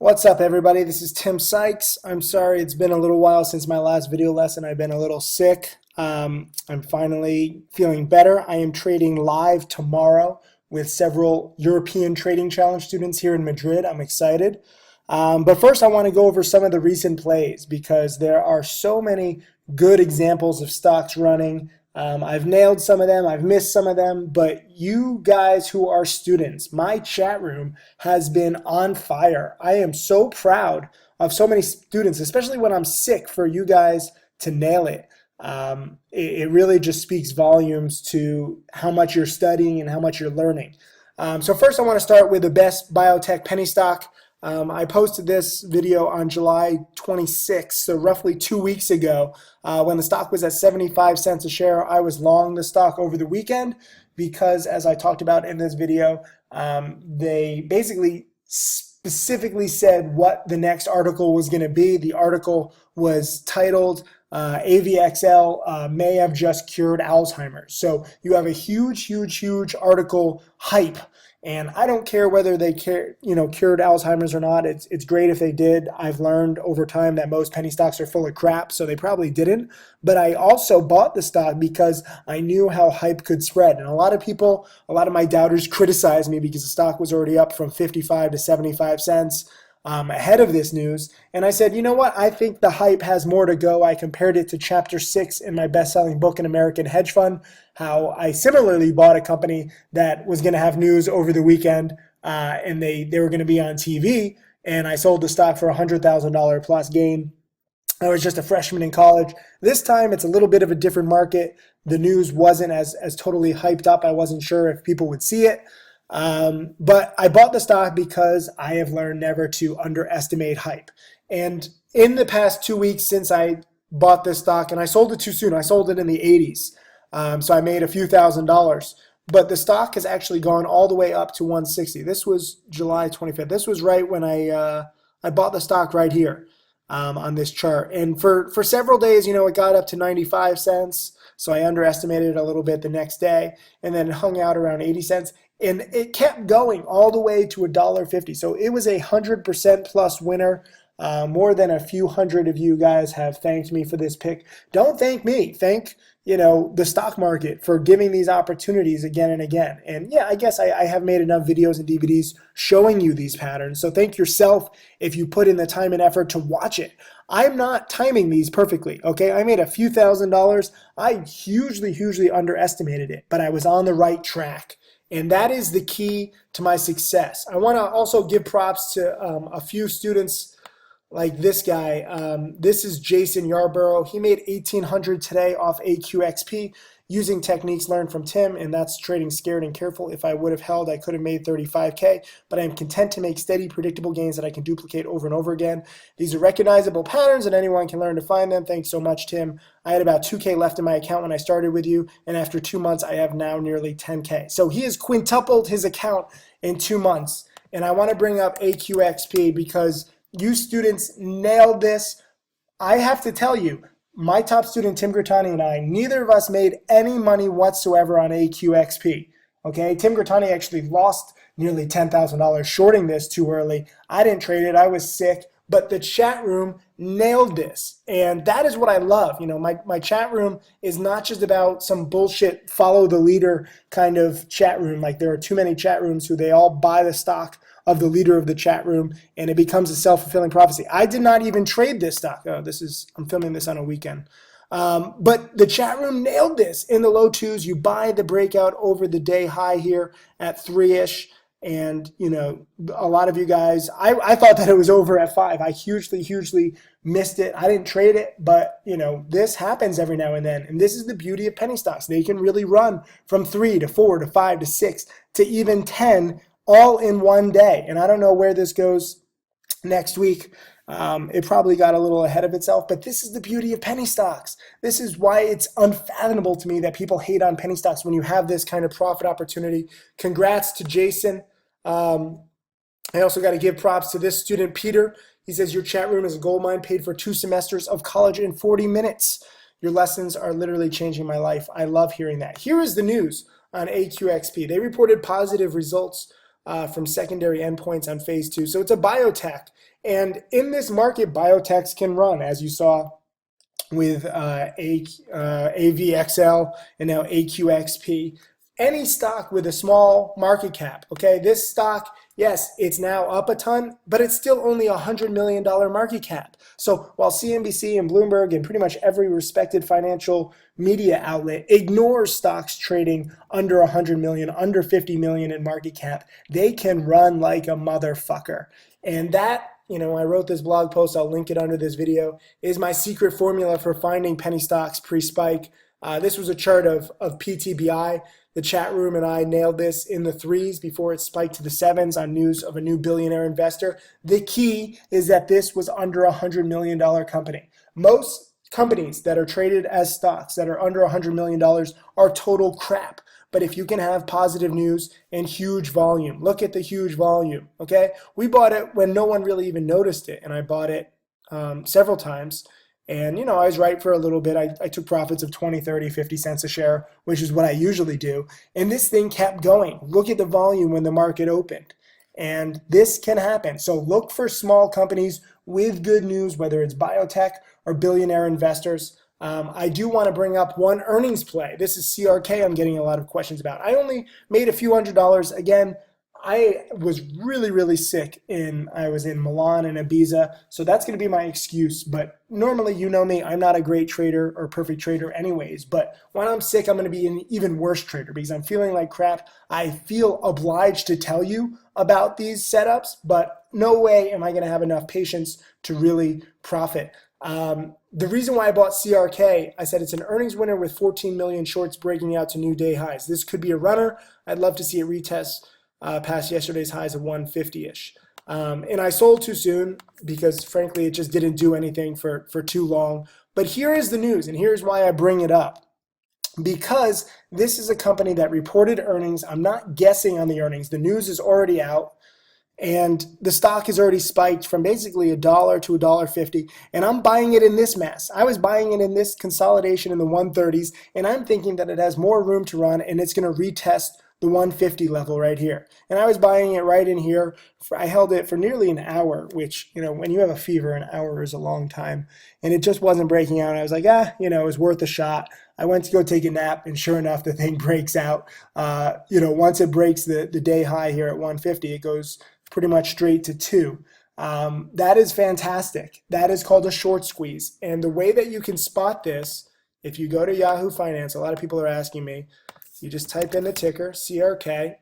What's up, everybody? This is Tim Sykes. I'm sorry it's been a little while since my last video lesson. I've been a little sick. I'm finally feeling better. I am trading live tomorrow with several European Trading Challenge students here in Madrid. I'm excited. But first, I want to go over some of the recent plays because there are so many good examples of stocks running. I've nailed some of them, I've missed some of them, but you guys who are students, my chat room has been on fire. I am so proud of so many students, especially when I'm sick, for you guys to nail it. It really just speaks volumes to how much you're studying and how much you're learning. So first I want to start with the best biotech penny stock. I posted this video on July 26th, so roughly 2 weeks ago, when the stock was at 75 cents a share. I was long the stock over the weekend because, as I talked about in this video, they basically specifically said what the next article was going to be. The article was titled AVXL may have just cured Alzheimer's. So you have a huge article hype. And I don't care whether they cured Alzheimer's or not. It's great if they did. I've learned over time that most penny stocks are full of crap, so they probably didn't. But I also bought the stock because I knew how hype could spread. And a lot of my doubters criticized me because the stock was already up from 55 to 75 cents. Ahead of this news, and I said, you know what, I think the hype has more to go. I compared it to chapter 6 in my best-selling book, An American Hedge Fund, how I similarly bought a company that was going to have news over the weekend, and they were going to be on TV, and I sold the stock for $100,000 plus gain. I was just a freshman in college. This time it's a little bit of a different market. The news wasn't as totally hyped up. I wasn't sure if people would see it. But I bought the stock because I have learned never to underestimate hype. And in the past 2 weeks since I bought this stock, and I sold it too soon, I sold it in the 80s. So I made a few $1,000s. But the stock has actually gone all the way up to 160. This was July 25th. This was right when I bought the stock right here on this chart. And for several days, it got up to 95 cents. So I underestimated it a little bit the next day, and then it hung out around 80 cents. And it kept going all the way to $1.50. So it was 100% plus winner. More than a few hundred of you guys have thanked me for this pick. Don't thank me. Thank the stock market for giving these opportunities again and again. And yeah, I guess I have made enough videos and DVDs showing you these patterns. So thank yourself if you put in the time and effort to watch it. I'm not timing these perfectly, okay? I made a few $1,000s. I hugely underestimated it, but I was on the right track. And that is the key to my success. I want to also give props to a few students like this guy. This is Jason Yarborough. He made $1,800 today off AQXP using techniques learned from Tim, and that's trading scared and careful. If I would have held, I could have made 35K, but I am content to make steady, predictable gains that I can duplicate over and over again. These are recognizable patterns, and anyone can learn to find them. Thanks so much, Tim. I had about 2K left in my account when I started with you, and after 2 months, I have now nearly 10K. So he has quintupled his account in 2 months, and I want to bring up AQXP because you students nailed this. I have to tell you, my top student, Tim Grattani, and I, neither of us made any money whatsoever on AQXP. Okay, Tim Grattani actually lost nearly $10,000 shorting this too early. I didn't trade it. I was sick. But the chat room nailed this. And that is what I love. My chat room is not just about some bullshit follow the leader kind of chat room. Like there are too many chat rooms who they all buy the stock of the leader of the chat room, and it becomes a self-fulfilling prophecy. I did not even trade this stock. I'm filming this on a weekend. But the chat room nailed this. In the low twos, you buy the breakout over the day high here at 3-ish. And, a lot of you guys, I thought that it was over at 5. I hugely missed it. I didn't trade it, but, this happens every now and then. And this is the beauty of penny stocks. They can really run from 3 to 4 to 5 to 6 to even 10 all in one day. And I don't know where this goes next week. It probably got a little ahead of itself, but this is the beauty of penny stocks. This is why it's unfathomable to me that people hate on penny stocks when you have this kind of profit opportunity. Congrats to Jason. I also got to give props to this student, Peter. He says, your chat room is a gold mine, paid for 2 semesters of college in 40 minutes. Your lessons are literally changing my life. I love hearing that. Here is the news on AQXP. They reported positive results from secondary endpoints on phase 2. So it's a biotech. And in this market, biotechs can run, as you saw with AVXL and now AQXP. Any stock with a small market cap, okay? This stock, yes, it's now up a ton, but it's still only a $100 million market cap. So while CNBC and Bloomberg and pretty much every respected financial media outlet ignores stocks trading under 100 million, under 50 million in market cap, they can run like a motherfucker. And that, I wrote this blog post, I'll link it under this video, is my secret formula for finding penny stocks pre-spike. This was a chart of PTBI. The chat room and I nailed this in the 3s before it spiked to the 7s on news of a new billionaire investor. The key is that this was under a $100 million company. Most companies that are traded as stocks that are under $100 million are total crap. But if you can have positive news and huge volume, look at the huge volume, okay? We bought it when no one really even noticed it, and I bought it several times. And, I was right for a little bit. I took profits of 20, 30, 50 cents a share, which is what I usually do. And this thing kept going. Look at the volume when the market opened. And this can happen. So look for small companies with good news, whether it's biotech or billionaire investors. I do want to bring up one earnings play. This is CRK I'm getting a lot of questions about. I only made a few $100s. Again, I was really, really sick I was in Milan and Ibiza, so that's going to be my excuse. But normally, you know me, I'm not a great trader or perfect trader anyways. But when I'm sick, I'm going to be an even worse trader because I'm feeling like crap. I feel obliged to tell you about these setups, but no way am I going to have enough patience to really profit. The reason why I bought CRK, I said it's an earnings winner with 14 million shorts breaking out to new day highs. This could be a runner. I'd love to see it retest past yesterday's highs of 150-ish. And I sold too soon because, frankly, it just didn't do anything for too long. But here is the news, and here's why I bring it up. Because this is a company that reported earnings. I'm not guessing on the earnings. The news is already out. And the stock has already spiked from basically $1 to $1.50. And I'm buying it in this mess. I was buying it in this consolidation in the 130s. And I'm thinking that it has more room to run and it's going to retest the 150 level right here. And I was buying it right in here. I held it for nearly an hour, which, when you have a fever, an hour is a long time. And it just wasn't breaking out. I was like, it was worth a shot. I went to go take a nap, and sure enough, the thing breaks out. Once it breaks the day high here at 150, it goes pretty much straight to 2. That is fantastic. That is called a short squeeze. And the way that you can spot this, if you go to Yahoo Finance, a lot of people are asking me, you just type in the ticker, CRK.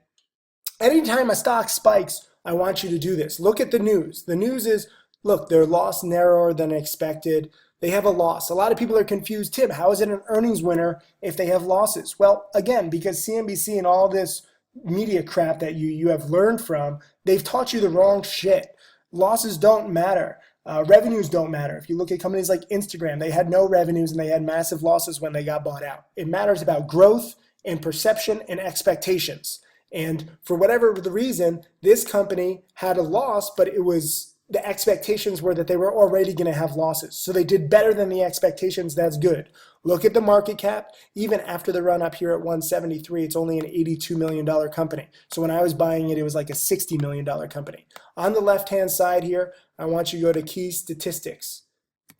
Anytime a stock spikes, I want you to do this. Look at the news. The news is, look, their loss narrower than expected. They have a loss. A lot of people are confused. Tim, how is it an earnings winner if they have losses? Well, again, because CNBC and all this media crap that you have learned from, they've taught you the wrong shit. Losses don't matter. Revenues don't matter. If you look at companies like Instagram, they had no revenues and they had massive losses when they got bought out. It matters about growth and perception and expectations. And for whatever the reason, this company had a loss, but the expectations were that they were already going to have losses. So they did better than the expectations. That's good. Look at the market cap. Even after the run up here at 173, it's only an $82 million company. So when I was buying it, it was like a $60 million company. On the left-hand side here, I want you to go to key statistics.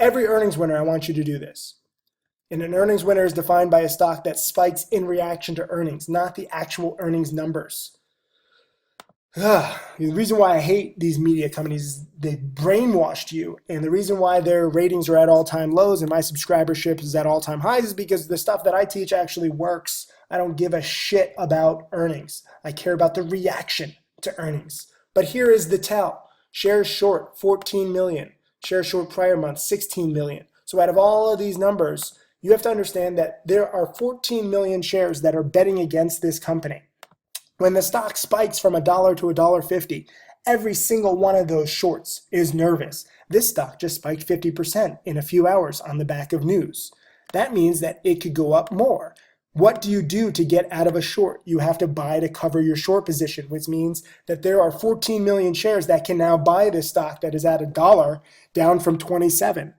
Every earnings winner, I want you to do this. And an earnings winner is defined by a stock that spikes in reaction to earnings, not the actual earnings numbers. The reason why I hate these media companies is they brainwashed you. And the reason why their ratings are at all-time lows and my subscribership is at all-time highs is because the stuff that I teach actually works. I don't give a shit about earnings. I care about the reaction to earnings. But here is the tell. Shares short, 14 million. Shares short prior month, 16 million. So out of all of these numbers, you have to understand that there are 14 million shares that are betting against this company. When the stock spikes from $1 to $1.50, every single one of those shorts is nervous. This stock just spiked 50% in a few hours on the back of news. That means that it could go up more. What do you do to get out of a short? You have to buy to cover your short position, which means that there are 14 million shares that can now buy this stock that is at $1 down from 27.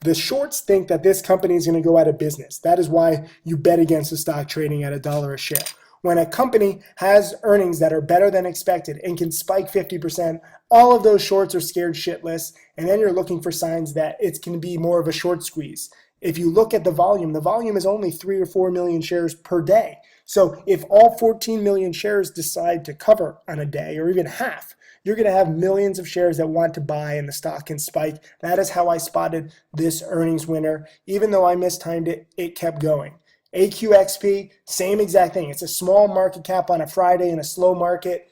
The shorts think that this company is going to go out of business. That is why you bet against the stock trading at $1 a share. When a company has earnings that are better than expected and can spike 50%, all of those shorts are scared shitless, and then you're looking for signs that it can be more of a short squeeze. If you look at the volume is only 3 or 4 million shares per day. So if all 14 million shares decide to cover on a day, or even half, you're going to have millions of shares that want to buy and the stock can spike. That is how I spotted this earnings winner. Even though I mistimed it, it kept going. AQXP, same exact thing. It's a small market cap on a Friday in a slow market.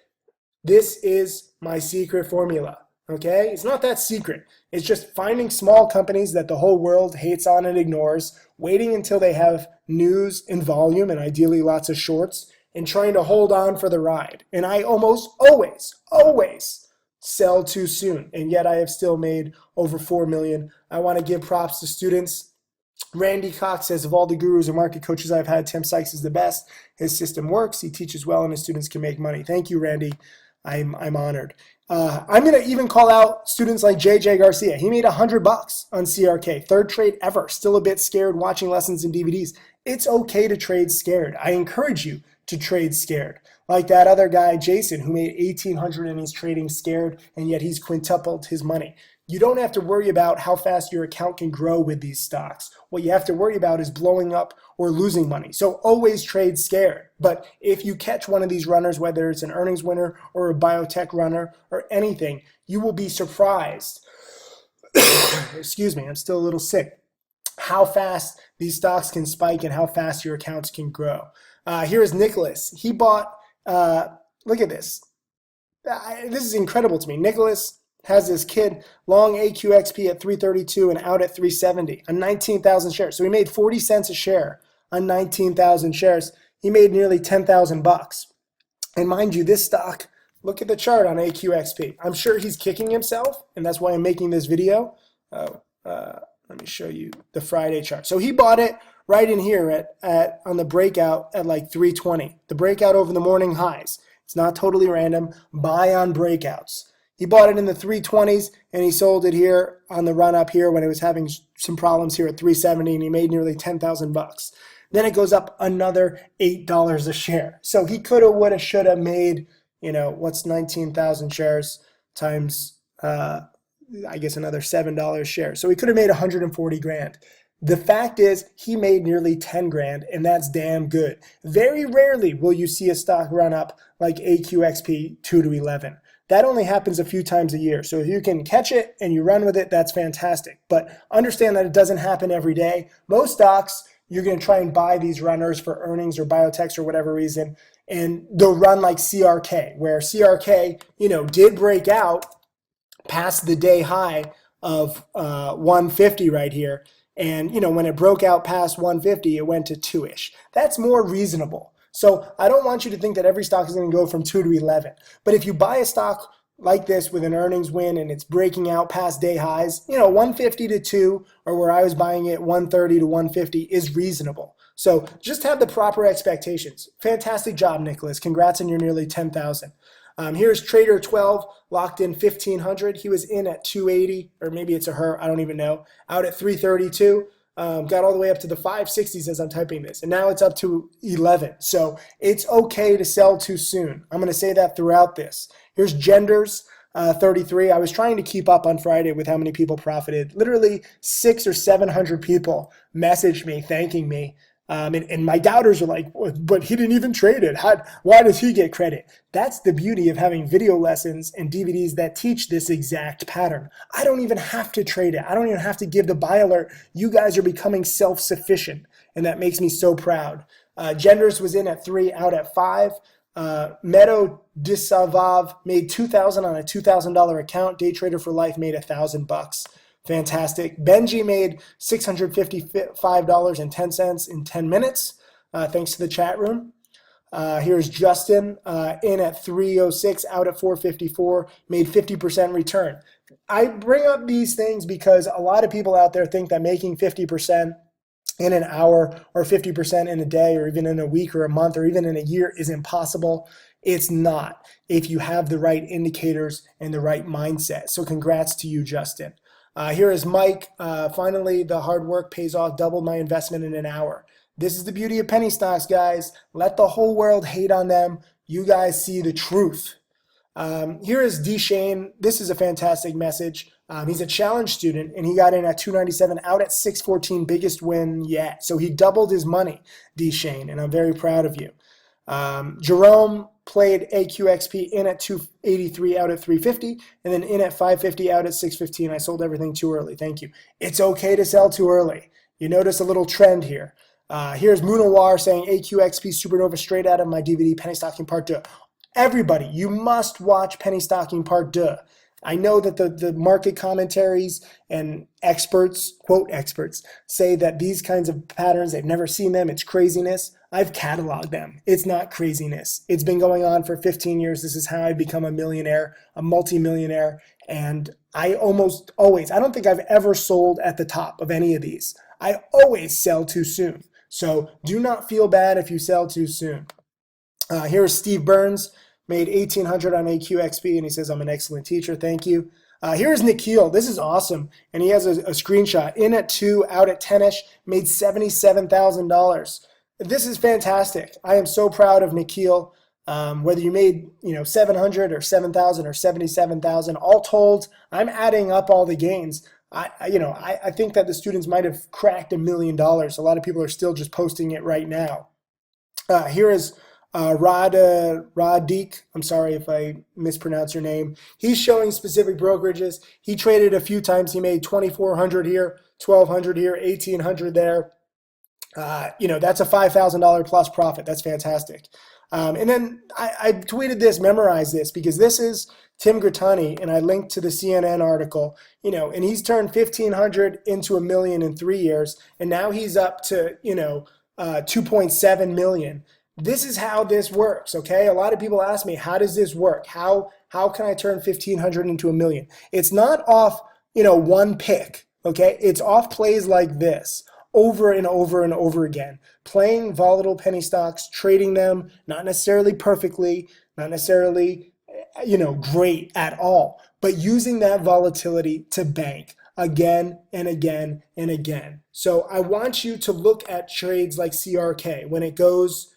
This is my secret formula, okay? It's not that secret. It's just finding small companies that the whole world hates on and ignores, waiting until they have news and volume and ideally lots of shorts, and trying to hold on for the ride. And I almost always sell too soon, and yet I have still made over 4 million. I want to give props to students. Randy Cox says, of all the gurus and market coaches I've had, Tim Sykes is the best. His system works. He teaches well, and his students can make money. Thank you, Randy. I'm honored. I'm going to even call out students like JJ Garcia. He made $100 on CRK. Third trade ever. Still a bit scared watching lessons and DVDs. It's okay to trade scared. I encourage you to trade scared. Like that other guy, Jason, who made $1,800 and he's trading scared, and yet he's quintupled his money. You don't have to worry about how fast your account can grow with these stocks. What you have to worry about is blowing up or losing money. So always trade scared. But if you catch one of these runners, whether it's an earnings winner or a biotech runner or anything, you will be surprised. Excuse me, I'm still a little sick. How fast these stocks can spike and how fast your accounts can grow. Here's Nicholas. He bought, look at this. This is incredible to me. Nicholas has this kid long AQXP at 332 and out at 370 on 19,000 shares. So he made 40 cents a share on 19,000 shares. He made nearly 10,000 bucks. And mind you, this stock, look at the chart on AQXP. I'm sure he's kicking himself, and that's why I'm making this video. Let me show you the Friday chart. So he bought it right in here at on the breakout at like 320. The breakout over the morning highs. It's not totally random. Buy on breakouts. He bought it in the 320s and he sold it here on the run up here when it was having some problems here at 370, and he made nearly 10,000 bucks. Then it goes up another $8 a share. So he coulda, woulda, shoulda made, what's 19,000 shares times, I guess another $7 a share. So he could have made 140 grand. The fact is he made nearly 10 grand, and that's damn good. Very rarely will you see a stock run up like AQXP 2 to 11. That only happens a few times a year. So if you can catch it and you run with it, that's fantastic. But understand that it doesn't happen every day. Most stocks, you're going to try and buy these runners for earnings or biotechs or whatever reason, and they'll run like CRK, where CRK, did break out past the day high of 150 right here. And, when it broke out past 150, it went to 2-ish. That's more reasonable. So I don't want you to think that every stock is going to go from 2 to 11. But if you buy a stock like this with an earnings win and it's breaking out past day highs, 150 to 2, or where I was buying it 130 to 150 is reasonable. So just have the proper expectations. Fantastic job, Nicholas. Congrats on your nearly 10,000. Here's Trader 12, locked in 1,500. He was in at 280, or maybe it's a her, I don't even know, out at 332. Got all the way up to the 560s as I'm typing this, and now it's up to 11. So it's okay to sell too soon. I'm going to say that throughout this. Here's Genders 33. I was trying to keep up on Friday with how many people profited. Literally 600 or 700 people messaged me thanking me. And my doubters are like, but he didn't even trade it. Why does he get credit? That's the beauty of having video lessons and DVDs that teach this exact pattern. I don't even have to trade it. I don't even have to give the buy alert. You guys are becoming self-sufficient, and that makes me so proud. Genders was in at 3, out at 5. Meadow Disavav made $2,000 on a $2,000 account. Day Trader for Life made $1,000. Fantastic. Benji made $655.10 in 10 minutes, thanks to the chat room. Here's Justin, in at 306, out at 454, made 50% return. I bring up these things because a lot of people out there think that making 50% in an hour or 50% in a day or even in a week or a month or even in a year is impossible. It's not if you have the right indicators and the right mindset. So congrats to you, Justin. Here is Mike. Finally, the hard work pays off. Doubled my investment in an hour. This is the beauty of penny stocks, guys. Let the whole world hate on them. You guys see the truth. Here is D. Shane. This is a fantastic message. He's a challenge student, and he got in at 297, out at 614, biggest win yet. So he doubled his money, D. Shane, and I'm very proud of you. Jerome played AQXP in at 283, out at 350, and then in at 550, out at 615. I sold everything too early. Thank you. It's okay to sell too early. You notice a little trend here. Here's Munawar saying AQXP Supernova straight out of my DVD, Penny Stocking Part 2. Everybody, you must watch Penny Stocking Part 2. I know that the market commentaries and experts, quote experts, say that these kinds of patterns, they've never seen them, it's craziness. I've cataloged them. It's not craziness. It's been going on for 15 years. This is how I become a millionaire, a multimillionaire, and I almost always, I don't think I've ever sold at the top of any of these. I always sell too soon. So do not feel bad if you sell too soon. Here's Steve Burns. Made 1,800 on AQXP, and he says, I'm an excellent teacher. Thank you. Here's Nikhil. This is awesome. And he has a screenshot. In at 2, out at 10-ish, made $77,000. This is fantastic. I am so proud of Nikhil. Whether you made 700 or 7,000 or 77,000, all told, I'm adding up all the gains. I think that the students might have cracked $1 million. A lot of people are still just posting it right now. Here is Radik, I'm sorry if I mispronounce your name. He's showing specific brokerages. He traded a few times. He made 2,400 here, 1,200 here, 1,800 there. That's a $5,000 plus profit. That's fantastic. And then I tweeted this, memorized this, because this is Tim Grattani, and I linked to the CNN article, and he's turned 1,500 into $1 million in 3 years, and now he's up to, 2.7 million. This is how this works, okay? A lot of people ask me, how does this work? How can I turn 1,500 into $1 million? It's not off, one pick, okay? It's off plays like this over and over and over again. Playing volatile penny stocks, trading them, not necessarily perfectly, not necessarily, great at all, but using that volatility to bank again and again and again. So I want you to look at trades like CRK when it goes,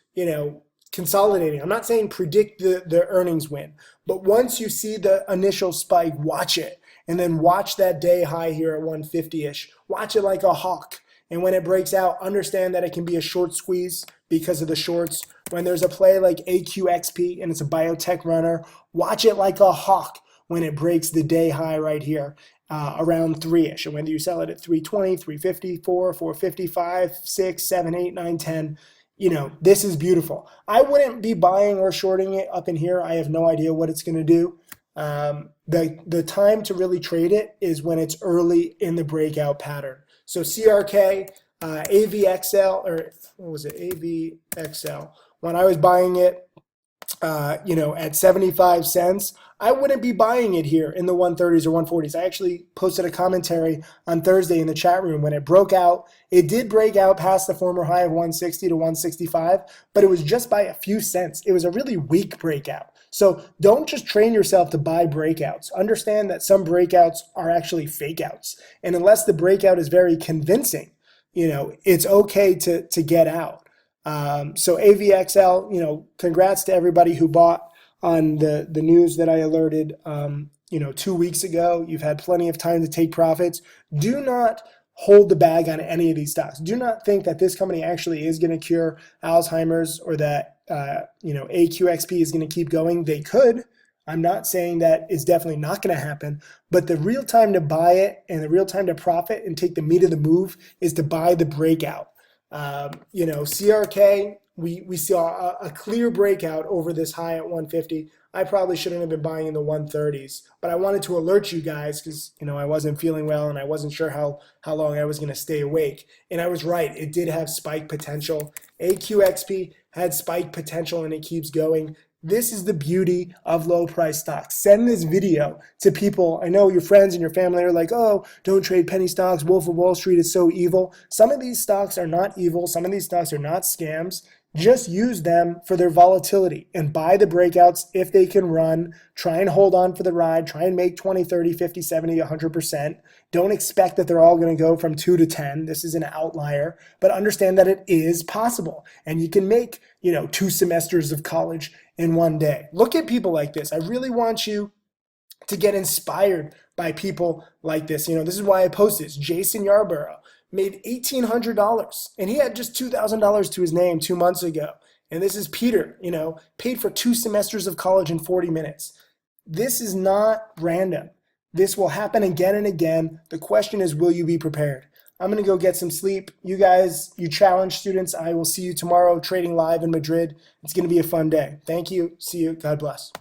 consolidating. I'm not saying predict the earnings win, but once you see the initial spike, watch it. And then watch that day high here at 150-ish. Watch it like a hawk. And when it breaks out, understand that it can be a short squeeze because of the shorts. When there's a play like AQXP and it's a biotech runner, watch it like a hawk when it breaks the day high right here around 3-ish. And whether you sell it at 320, 350, 4, 455, 6, 7, 8, 9, 10, this is beautiful. I wouldn't be buying or shorting it up in here. I have no idea what it's going to do. The time to really trade it is when it's early in the breakout pattern. So CRK, AVXL, or what was it? AVXL. When I was buying it, at 75 cents, I wouldn't be buying it here in the 130s or 140s. I actually posted a commentary on Thursday in the chat room when it broke out. It did break out past the former high of 160 to 165, but it was just by a few cents. It was a really weak breakout. So don't just train yourself to buy breakouts. Understand that some breakouts are actually fake outs. And unless the breakout is very convincing, it's okay to get out. So AVXL, congrats to everybody who bought on the news that I alerted, 2 weeks ago. You've had plenty of time to take profits. Do not hold the bag on any of these stocks. Do not think that this company actually is going to cure Alzheimer's or that, AQXP is going to keep going. They could. I'm not saying that it's definitely not going to happen, but the real time to buy it and the real time to profit and take the meat of the move is to buy the breakout. CRK, we saw a clear breakout over this high at 150. I probably shouldn't have been buying in the 130s, but I wanted to alert you guys because, I wasn't feeling well and I wasn't sure how long I was going to stay awake. And I was right. It did have spike potential. AQXP had spike potential and it keeps going. This is the beauty of low price stocks. Send this video to people. I know your friends and your family are like, oh, don't trade penny stocks. Wolf of Wall Street is so evil. Some of these stocks are not evil. Some of these stocks are not scams. just use them for their volatility and buy the breakouts if they can run. Try and hold on for the ride. Try and make 20, 30, 50, 70, 100%. Don't expect that they're all going to go from 2 to 10. This is an outlier, but understand that it is possible. And you can make, 2 semesters of college in one day. Look at people like this. I really want you to get inspired by people like this. This is why I post this. Jason Yarborough made $1,800 and he had just $2,000 to his name 2 months ago. And this is Peter, paid for 2 semesters of college in 40 minutes. This is not random. This will happen again and again. The question is, will you be prepared? I'm going to go get some sleep. You guys, you challenge students. I will see you tomorrow trading live in Madrid. It's going to be a fun day. Thank you. See you. God bless.